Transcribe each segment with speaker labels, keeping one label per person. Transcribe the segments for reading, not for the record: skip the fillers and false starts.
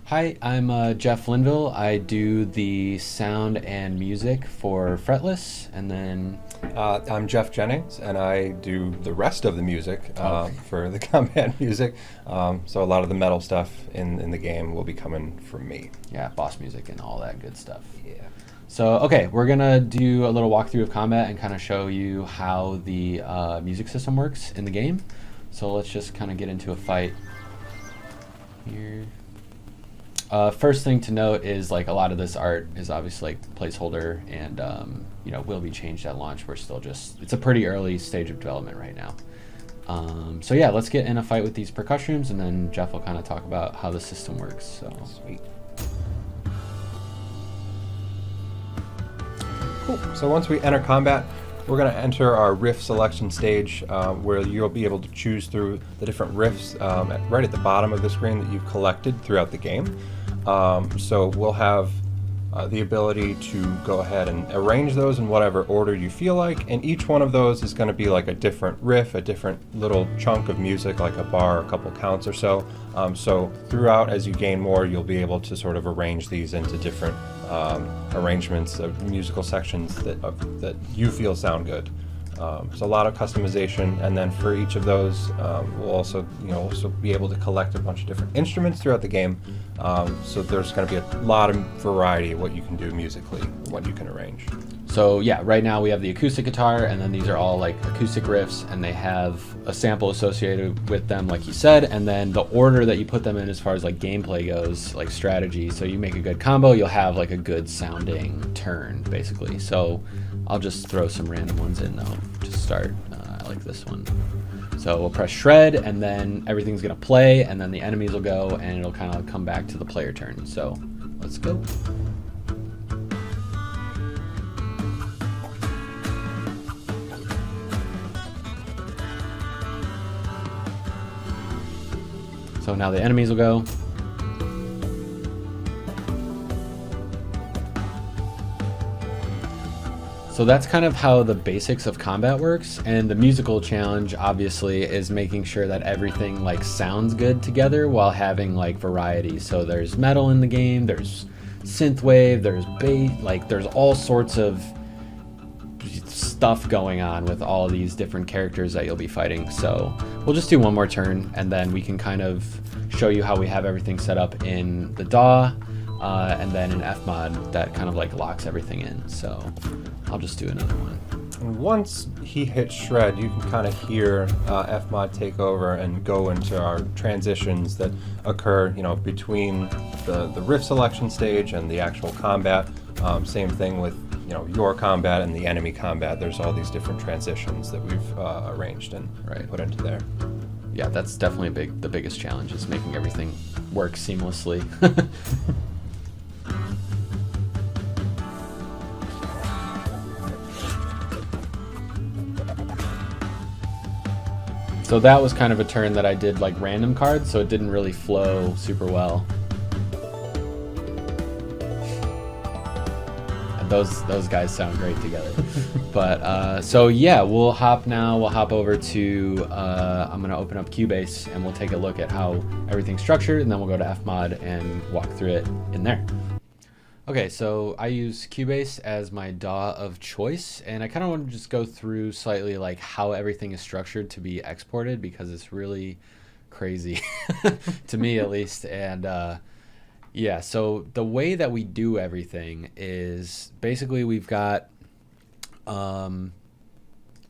Speaker 1: Hi, I'm Jeff Linville. I do the sound and music for Fretless, and then
Speaker 2: I'm Jeff Jennings, and I do the rest of the music
Speaker 1: okay.
Speaker 2: for the combat music. So a lot of the metal stuff in the game will be coming from me.
Speaker 1: Yeah, boss music and all that good stuff.
Speaker 2: Yeah.
Speaker 1: So, okay, we're gonna do a little walkthrough of combat and kind of show you how the music system works in the game. So let's just kind of get into a fight here. First thing to note is like a lot of this art is obviously like placeholder and will be changed at launch. We're still it's a pretty early stage of development right now. So yeah, let's get in a fight with these percussions, and then Jeff will kind of talk about how the system works. So
Speaker 2: Sweet. Cool. So once we enter combat, we're going to enter our riff selection stage where you'll be able to choose through the different riffs right at the bottom of the screen that you've collected throughout the game. So we'll have the ability to go ahead and arrange those in whatever order you feel like, and each one of those is going to be like a different riff, a different little chunk of music, like a bar, a couple counts or so. So throughout, as you gain more, you'll be able to sort of arrange these into different arrangements of musical sections that you feel sound good. So a lot of customization, and then for each of those, we'll also be able to collect a bunch of different instruments throughout the game. So there's going to be a lot of variety of what you can do musically, what you can arrange.
Speaker 1: So yeah, right now we have the acoustic guitar, and then these are all like acoustic riffs, and they have a sample associated with them, like you said, and then the order that you put them in as far as like gameplay goes, like strategy. So you make a good combo, you'll have like a good sounding turn, basically. So I'll just throw some random ones in though to start. I like this one. So we'll press shred, and then everything's gonna play, and then the enemies will go, and it'll kind of come back to the player turn. So let's go. So now the enemies will go. So that's kind of how the basics of combat works, and the musical challenge obviously is making sure that everything like sounds good together while having like variety. So there's metal in the game, there's synthwave, there's bass, like there's all sorts of stuff going on with all these different characters that you'll be fighting. So we'll just do one more turn, and then we can kind of show you how we have everything set up in the DAW, and then in Fmod that kind of like locks everything in. So I'll just do another one.
Speaker 2: And once he hits shred, you can kind of hear Fmod take over and go into our transitions that occur, between the riff selection stage and the actual combat. Same thing with your combat and the enemy combat. There's all these different transitions that we've arranged and put into there.
Speaker 1: Yeah, that's definitely the biggest challenge is making everything work seamlessly. So that was kind of a turn that I did like random cards, so it didn't really flow super well. And those guys sound great together. But so yeah, we'll hop over to I'm gonna open up Cubase, and we'll take a look at how everything's structured, and then we'll go to Fmod and walk through it in there. Okay, so I use Cubase as my DAW of choice, and I kind of want to just go through slightly like how everything is structured to be exported, because it's really crazy to me at least. And yeah, so the way that we do everything is basically we've got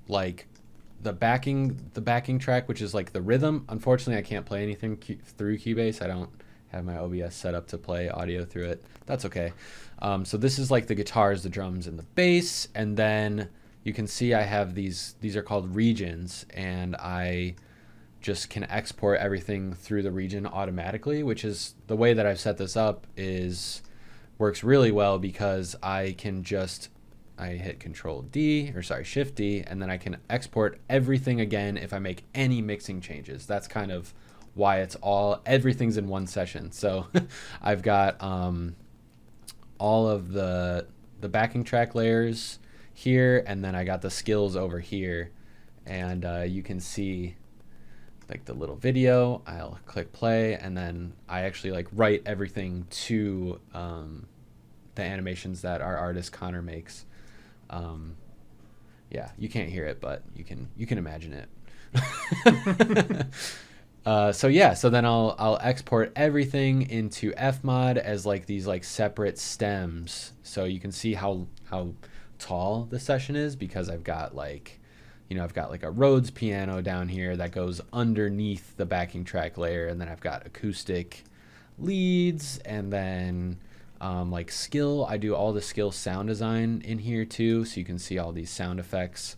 Speaker 1: like the backing track, which is like the rhythm. Unfortunately, I can't play anything through Cubase. I don't have my OBS set up to play audio through it. That's okay. So this is like the guitars, the drums, and the bass, and then you can see I have these are called regions, and I just can export everything through the region automatically, which is the way that I've set this up works really well, because I hit Shift D, and then I can export everything again if I make any mixing changes. That's kind of why everything's in one session. So I've got all of the backing track layers here, and then I got the skills over here, and you can see like the little video, I'll click play, and then I actually like write everything to the animations that our artist Connor makes. Yeah, you can't hear it, but you can imagine it. So yeah, so then I'll export everything into Fmod as like these like separate stems, so you can see how tall the session is, because I've got like, I've got like a Rhodes piano down here that goes underneath the backing track layer, and then I've got acoustic leads, and then like skill, I do all the skill sound design in here too, so you can see all these sound effects.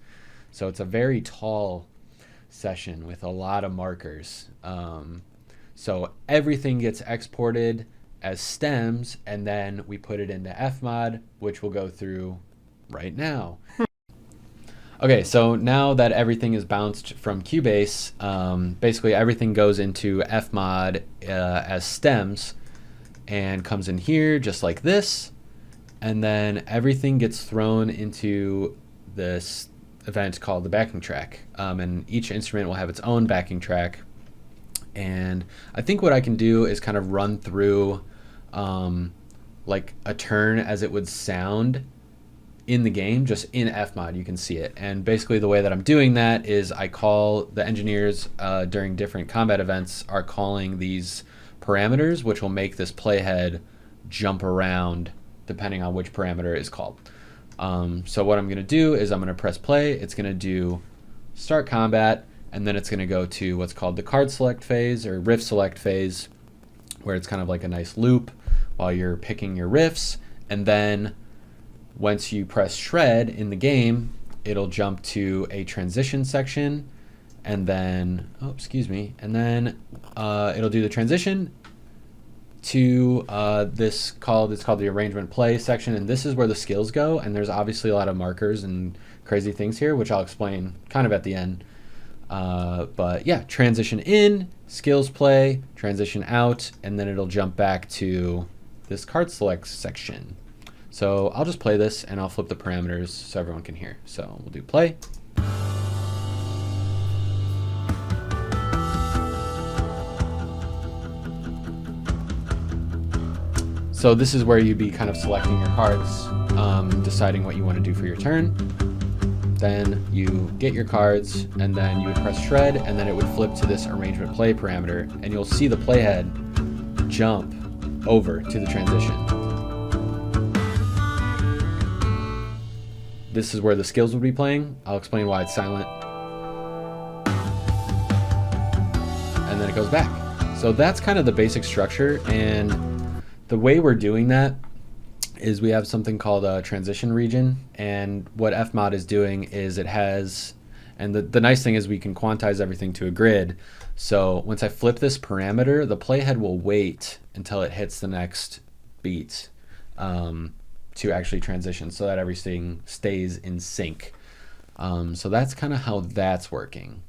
Speaker 1: So it's a very tall session with a lot of markers. So everything gets exported as stems, and then we put it into Fmod, which we'll go through right now. Okay, so now that everything is bounced from Cubase, basically everything goes into Fmod as stems and comes in here just like this, and then everything gets thrown into this event called the backing track, and each instrument will have its own backing track. And I think what I can do is kind of run through like a turn as it would sound in the game, just in Fmod. You can see it, and basically the way that I'm doing that is I call the engineers during different combat events are calling these parameters, which will make this playhead jump around depending on which parameter is called. So what I'm going to do is I'm going to press play. It's going to do start combat, and then it's going to go to what's called the card select phase or riff select phase, where it's kind of like a nice loop while you're picking your riffs. And then once you press shred in the game, it'll jump to a transition section, and then, and then it'll do the transition to it's called the arrangement play section, and this is where the skills go, and there's obviously a lot of markers and crazy things here, which I'll explain kind of at the end. But yeah, transition in, skills play, transition out, and then it'll jump back to this card select section. So I'll just play this and I'll flip the parameters so everyone can hear. So we'll do play. So this is where you'd be kind of selecting your cards, deciding what you want to do for your turn. Then you get your cards, and then you would press shred, and then it would flip to this arrangement play parameter, and you'll see the playhead jump over to the transition. This is where the skills would be playing. I'll explain why it's silent. And then it goes back. So that's kind of the basic structure, and the way we're doing that is we have something called a transition region, and what Fmod is doing is it has, and the nice thing is we can quantize everything to a grid. So once I flip this parameter, the playhead will wait until it hits the next beat to actually transition, so that everything stays in sync. So that's kind of how that's working.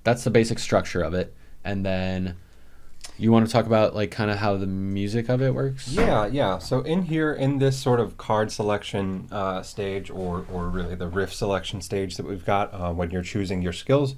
Speaker 1: That's the basic structure of it. And then you want to talk about like kind of how the music of it works?
Speaker 2: Yeah. So in here, in this sort of card selection stage, or really the riff selection stage that we've got when you're choosing your skills,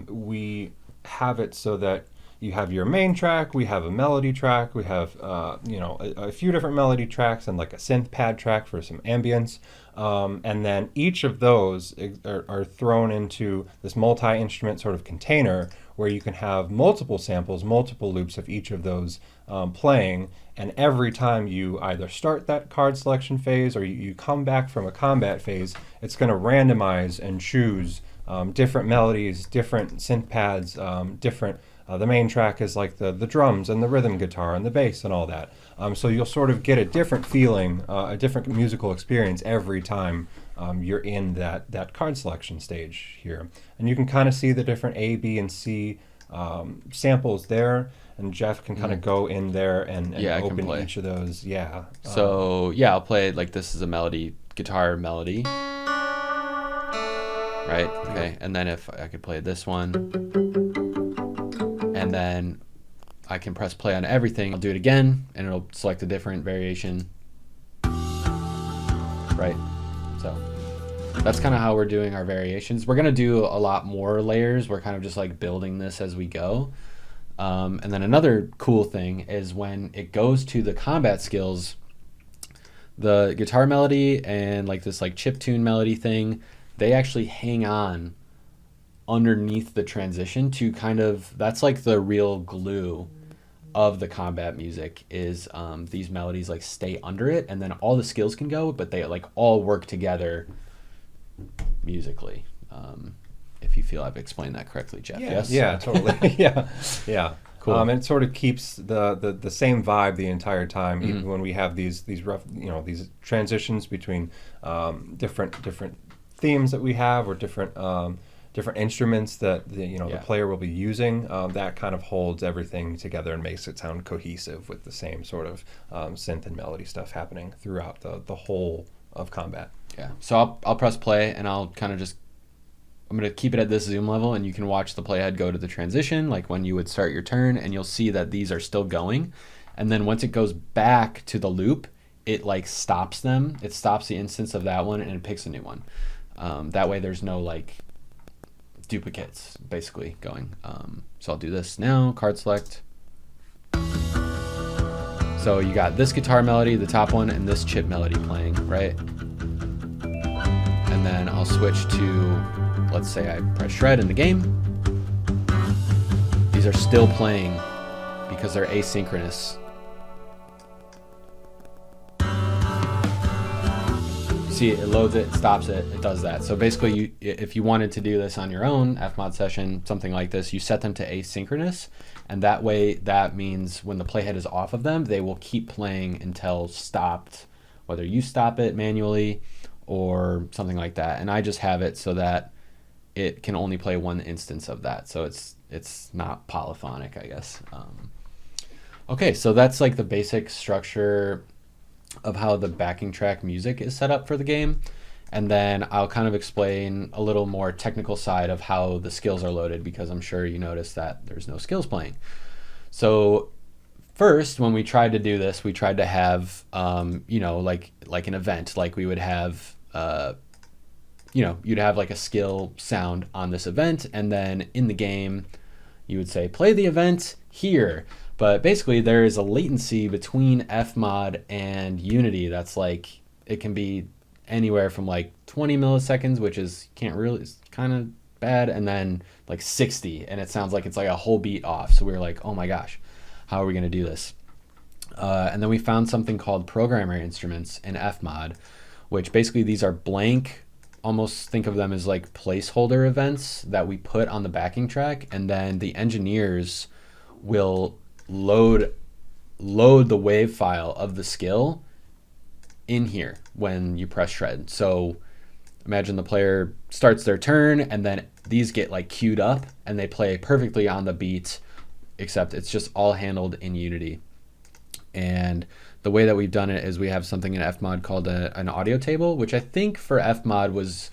Speaker 2: we have it so that you have your main track, we have a melody track, we have a few different melody tracks and like a synth pad track for some ambience. And then each of those are thrown into this multi-instrument sort of container where you can have multiple samples, multiple loops of each of those playing. And every time you either start that card selection phase or you come back from a combat phase, it's going to randomize and choose different melodies, different synth pads, different. The main track is like the drums and the rhythm guitar and the bass and all that. So you'll sort of get a different feeling, a different musical experience every time you're in that card selection stage here. And you can kind of see the different A, B, and C samples there. And Jeff can kind of go in there and open each of those. Yeah.
Speaker 1: So I'll play like this is a melody, guitar melody. Right? Okay. And then if I could play this one. And then I can press play on everything. I'll do it again, and it'll select a different variation. Right? So that's kind of how we're doing our variations. We're going to do a lot more layers. We're kind of just like building this as we go. And then another cool thing is when it goes to the combat skills, the guitar melody and like this like chiptune melody thing, they actually hang on underneath the transition to kind of, that's like the real glue of the combat music is these melodies like stay under it, and then all the skills can go, but they like all work together musically. If you feel I've explained that correctly, Jeff.
Speaker 2: Yeah,
Speaker 1: yes?
Speaker 2: yeah, totally. Yeah.
Speaker 1: Cool.
Speaker 2: And it sort of keeps the same vibe the entire time, even when we have these rough, these transitions between different themes that we have, or different instruments that the player will be using. That kind of holds everything together and makes it sound cohesive with the same sort of synth and melody stuff happening throughout the whole of combat.
Speaker 1: Yeah. So I'll press play, and I'll kind of I'm going to keep it at this zoom level, and you can watch the playhead go to the transition, like when you would start your turn, and you'll see that these are still going. And then once it goes back to the loop, it like stops them. It stops the instance of that one, and it picks a new one. That way there's no like duplicates basically going. So I'll do this now, card select. So you got this guitar melody, the top one, and this chip melody playing, right? And then I'll switch to, let's say I press shred in the game. These are still playing because they're asynchronous. See, it loads it, stops it, it does that. So basically, if you wanted to do this on your own Fmod session, something like this, you set them to asynchronous, and that way that means when the playhead is off of them, they will keep playing until stopped, whether you stop it manually or something like that. And I just have it so that it can only play one instance of that, so it's not polyphonic, I guess. Okay, so that's like the basic structure of how the backing track music is set up for the game, and then I'll kind of explain a little more technical side of how the skills are loaded, because I'm sure you noticed that there's no skills playing. So first, when we tried to do this, we tried to have like an event, like we would have you'd have like a skill sound on this event, and then in the game you would say play the event here. But basically there is a latency between Fmod and Unity that's like, it can be anywhere from like 20 milliseconds, which is it's kind of bad, and then like 60, and it sounds like it's like a whole beat off. So we were like, oh my gosh, how are we going to do this? And then we found something called programmer instruments in Fmod, which basically these are blank, almost think of them as like placeholder events that we put on the backing track, and then the engineers will load the wave file of the skill in here when you press shred. So imagine the player starts their turn, and then these get like queued up and they play perfectly on the beat, except it's just all handled in Unity. And the way that we've done it is we have something in Fmod called an audio table, which I think for Fmod was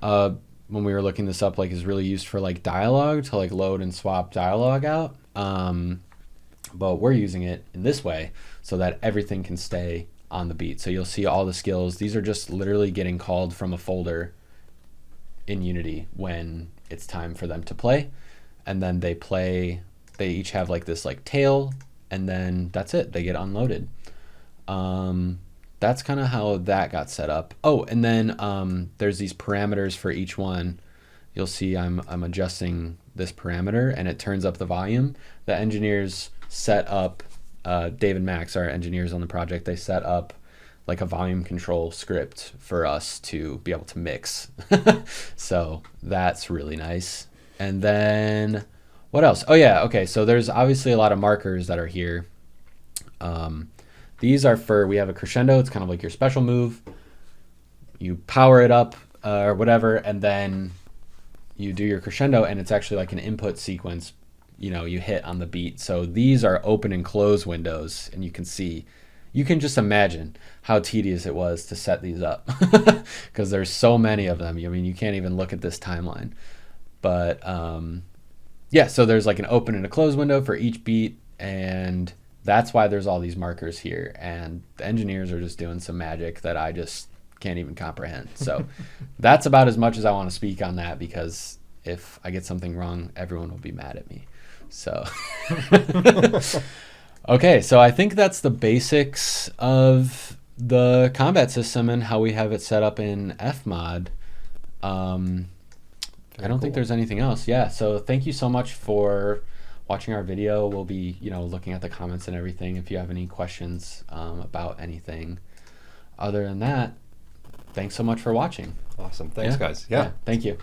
Speaker 1: when we were looking this up, like is really used for like dialogue, to like load and swap dialogue out. But we're using it in this way so that everything can stay on the beat. So you'll see all the skills. These are just literally getting called from a folder in Unity when it's time for them to play. And then they each have like this like tail, and then that's it. They get unloaded. That's kind of how that got set up. Oh, and then there's these parameters for each one. You'll see I'm adjusting this parameter, and it turns up the volume. The engineers set up, Dave and Max, our engineers on the project, they set up like a volume control script for us to be able to mix. So that's really nice. And then what else? Oh yeah, okay, so there's obviously a lot of markers that are here. These are we have a crescendo, it's kind of like your special move. You power it up or whatever, and then you do your crescendo, and it's actually like an input sequence you hit on the beat. So these are open and close windows, and you can just imagine how tedious it was to set these up because there's so many of them. I mean, you can't even look at this timeline. But yeah, so there's like an open and a close window for each beat, and that's why there's all these markers here. And the engineers are just doing some magic that I just can't even comprehend. So that's about as much as I want to speak on that, because if I get something wrong, everyone will be mad at me. So okay, so I think that's the basics of the combat system and how we have it set up in Fmod. I don't think there's anything else. Yeah, so thank you so much for watching our video. We'll be, looking at the comments and everything if you have any questions about anything. Other than that, thanks so much for watching.
Speaker 2: Awesome. Thanks, guys. Yeah.
Speaker 1: Thank you.